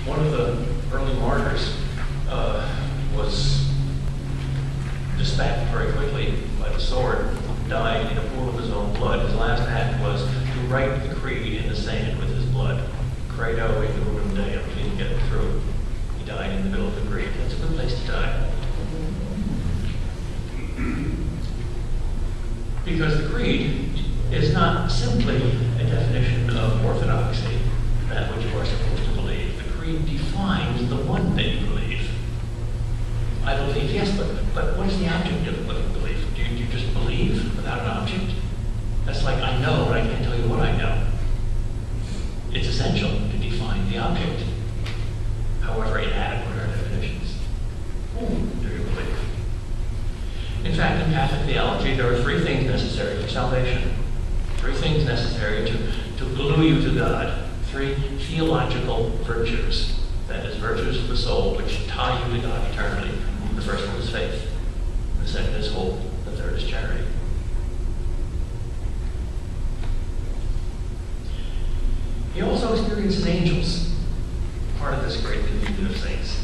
One of the early martyrs was dispatched very quickly by the sword, died in a pool of his own blood. His last act was to write the creed in the sand with his blood. Credo in Newman Deum. He didn't get it through. He died in the middle of the creed. That's a good place to die. Because the creed is not simply a definition of orthodoxy, that which you are supposed to believe. The creed defines the one that you believe. I believe, yes, but what is the object of what you believe? Do you just believe without an object? That's like, I know, but I can't tell you what I know. It's essential to define the object. However inadequate are definitions. Whom do you believe? In fact, in Catholic theology, there are three things necessary for salvation. Three things necessary to glue you to God. Three theological virtues. That is, virtues of the soul which tie you to God eternally. The first one is faith. The second is hope. The third is charity. He also experiences angels, part of this great communion of saints.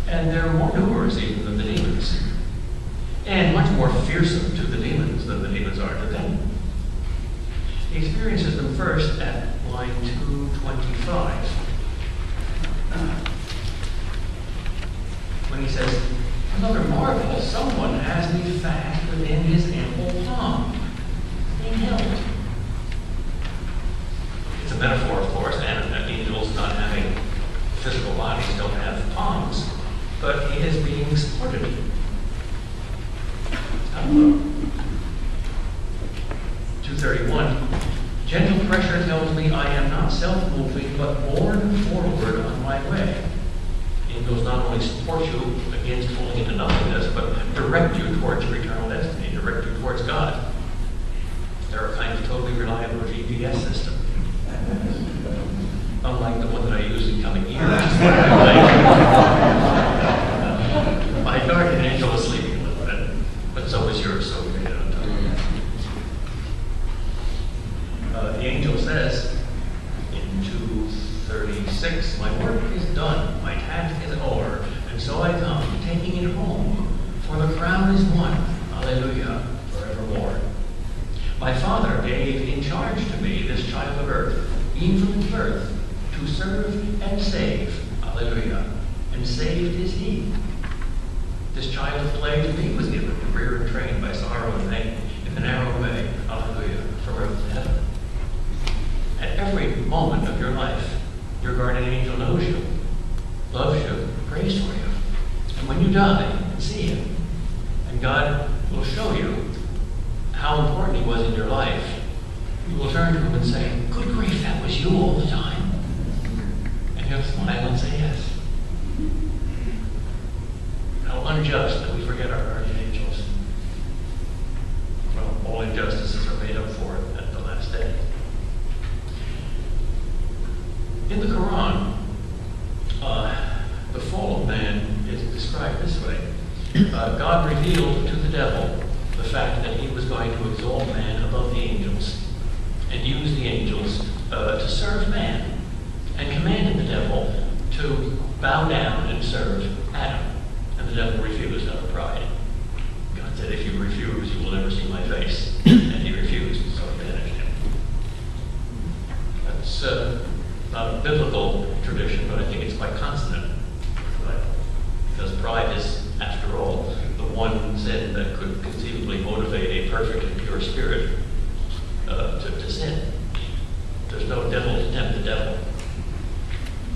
And they're more numerous even than the demons. And much more fearsome to the demons than the demons are to them. He experiences them first at line 225. When he says, "Another marvel, someone has me fast within his ample palm, being held." It's a metaphor, of course, and angels not having physical bodies don't have palms, but he is being supported. Hello. 231. Gentle pressure tells me I am not self-moving, but borne forward on my way. Angels not only support you against falling into nothingness, but direct you towards your eternal destiny, direct you towards God. They're a kind of totally reliable GPS system. Unlike the one that I use in coming here, which is what I my guardian angel was sleeping a little bit, but so was yours, so we made it on time. The angel says in 236, "My work is done, my task is over, and so I come, taking it home, for the crown is won, alleluia, forevermore. My Father gave in charge to me this child of earth, being from its birth, to serve and save, alleluia, and saved is he. This child of clay to me was given to rear and train by sorrow and pain in the narrow way, alleluia, from earth to heaven." At every moment of your life, your guardian angel knows you, loves you, prays for you. And when you die and see him, and God will show you how important he was in your life, you will turn to him and say, "Good grief, that was you all the time." And he'll smile and say yes. How unjust that we forget our guardian angels. Well, all injustices are made up for at the last day. In the Quran, the fall of man is described this way. God revealed to the devil the fact that he was going to exalt man above the angels and use the angels to serve man, and commanded the devil to bow down and serve Adam. And the devil refused out of pride. God said, "If you refuse, you will never see my face." And he refused, so he banished him. That's not a biblical tradition, but I think it's quite consonant with the Bible. Because pride is, after all, the one sin that could conceivably motivate a perfect and pure spirit to sin. There's no devil to tempt the devil.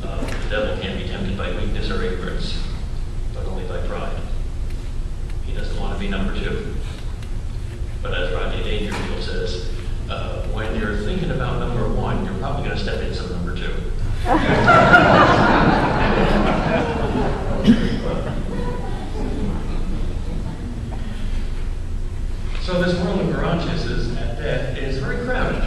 The devil can't be tempted by weakness or ignorance, but only by pride. He doesn't want to be number two. But as Rodney Dangerfield says, when you're thinking about number one, you're probably going to step in some number two. So this world of garages at death is very crowded.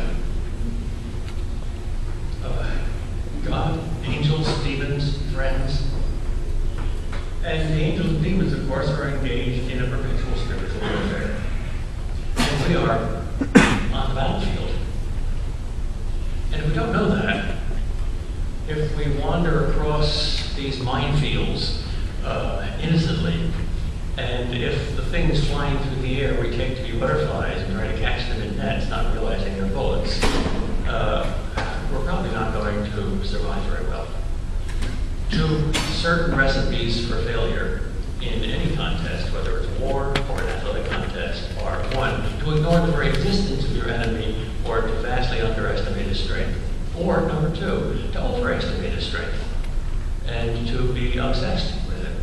God, angels, demons, friends. And the angels and demons, of course, are engaged in a perpetual spiritual warfare. And we are on the battlefield. And if we don't know that, we wander across these minefields innocently, and if the things flying through the air we take to be butterflies and try to catch them in nets, not realizing they're bullets, we're probably not going to survive very well. 2 certain recipes for failure in any contest, whether it's war or an athletic contest, are 1, to ignore the very existence of your enemy or to vastly underestimate his strength, or number 2, to overestimate his strength and to be obsessed with it.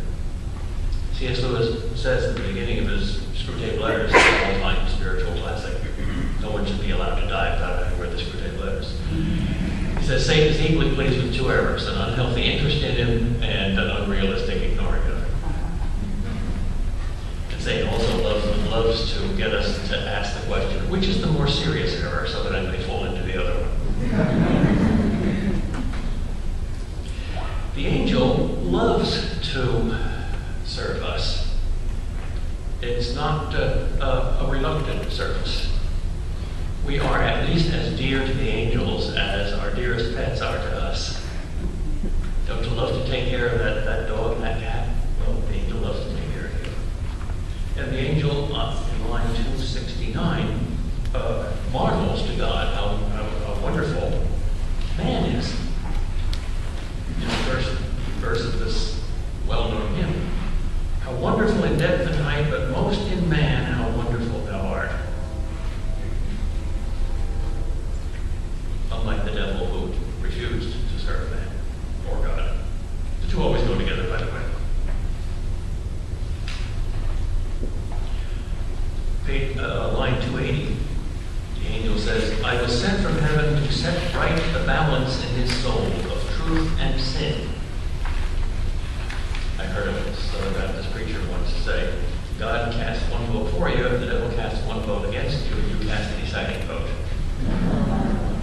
C.S. Lewis says at the beginning of his Screwtape Letters, an all-time spiritual classic, no one should be allowed to die without having read the Screwtape Letters. He says Satan is equally pleased with 2 errors, an unhealthy interest in him and an unrealistic ignoring of him. And Satan also loves to get us to ask the question, which is the more serious error, so that I may fall into the other one. The angel loves to serve us. It's not a reluctant service. We are at least as dear to the angels as our dearest pets are to us. Don't you love to take care of that dog and that cat? Well, the angel loves to take care of you. And the angel, in line 269, marvels to God how wonderful man is. In the first verse of this well-known hymn, how wonderful in depth and height, but most in man, how wonderful thou art. Unlike the devil who refused to serve man or God. The 2 always go together, by the way. Line 280, the angel says, I was sent from heaven to set right the balance in his soul of truth and sin. I heard a Southern Baptist preacher once say, God casts 1 vote for you, the devil casts 1 vote against you, and you cast the deciding vote.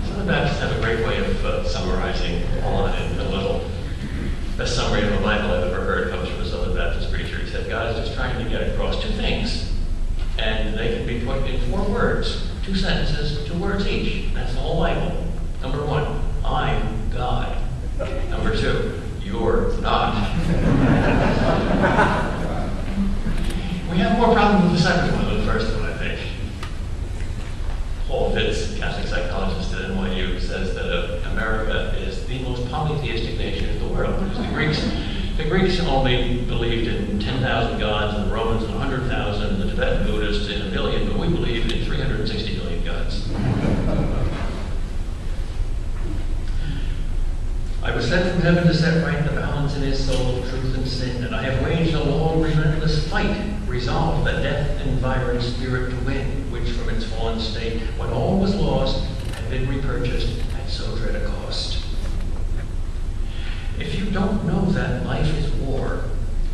Southern Baptists have a great way of summarizing a lot in a little. Best summary of a Bible I've ever heard comes from a Southern Baptist preacher. He said, God is just trying to get across 2 things. And they can be put in 4 words, 2 sentences, 2 words each. That's the whole Bible. Number 1, I'm God. Number 2, you're not. We have more problems with the second one than the first one, I think. Paul Fitz, Catholic psychologist at NYU, says that America is the most polytheistic nation in the world. Because the Greeks only believed in 10,000 gods, and the Romans in 100,000, and the Tibetan Buddhists in 1 billion, but we believe in 360 million gods. I was sent from heaven to set right the balance in his soul of truth and sin, and I have waged a long, relentless fight, resolved that death-environed spirit to win, which from its fallen state, when all was lost, had been repurchased at so dread a cost. If you don't know that life is war,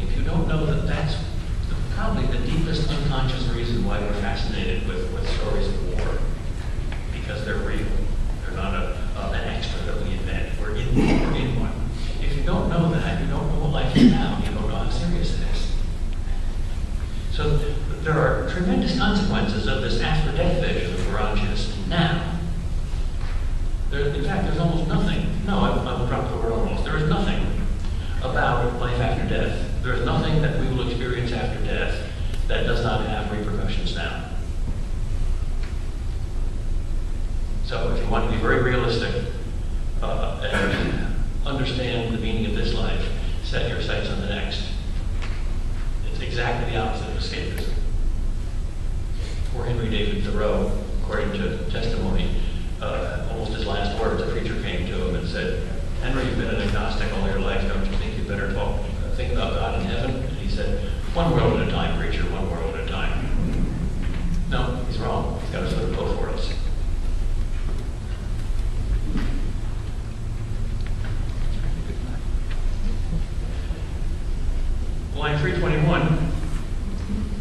if you don't know that that's probably the deepest unconscious reason why we're fascinated with stories of war, because they're real. They're not an extra that we invent. We're in one. If you don't know that, you don't know what life is now. You don't know how serious it is. So there are tremendous consequences of this after-death vision of Garantius now. In fact, there's almost nothing. No, I will drop the word almost. There is nothing about life after death. There is nothing that we will experience after death that does not have repercussions now. So if you want to be very realistic and understand the meaning of this life, set your sights on the next. It's exactly the opposite of escapism. Poor Henry David Thoreau, according to testimony, almost his last words, a preacher came to him and said, Henry, you've been an agnostic all your life. Don't you think you better think about God in heaven? And he said, 1 world at a time, preacher, 1 world at a time. No, he's wrong. He's got to serve both worlds. Line 321,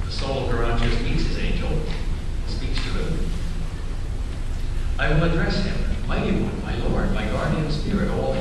the soul of Garantius meets his angel, speaks to him. I will address him, mighty one, my Lord, my guardian spirit, all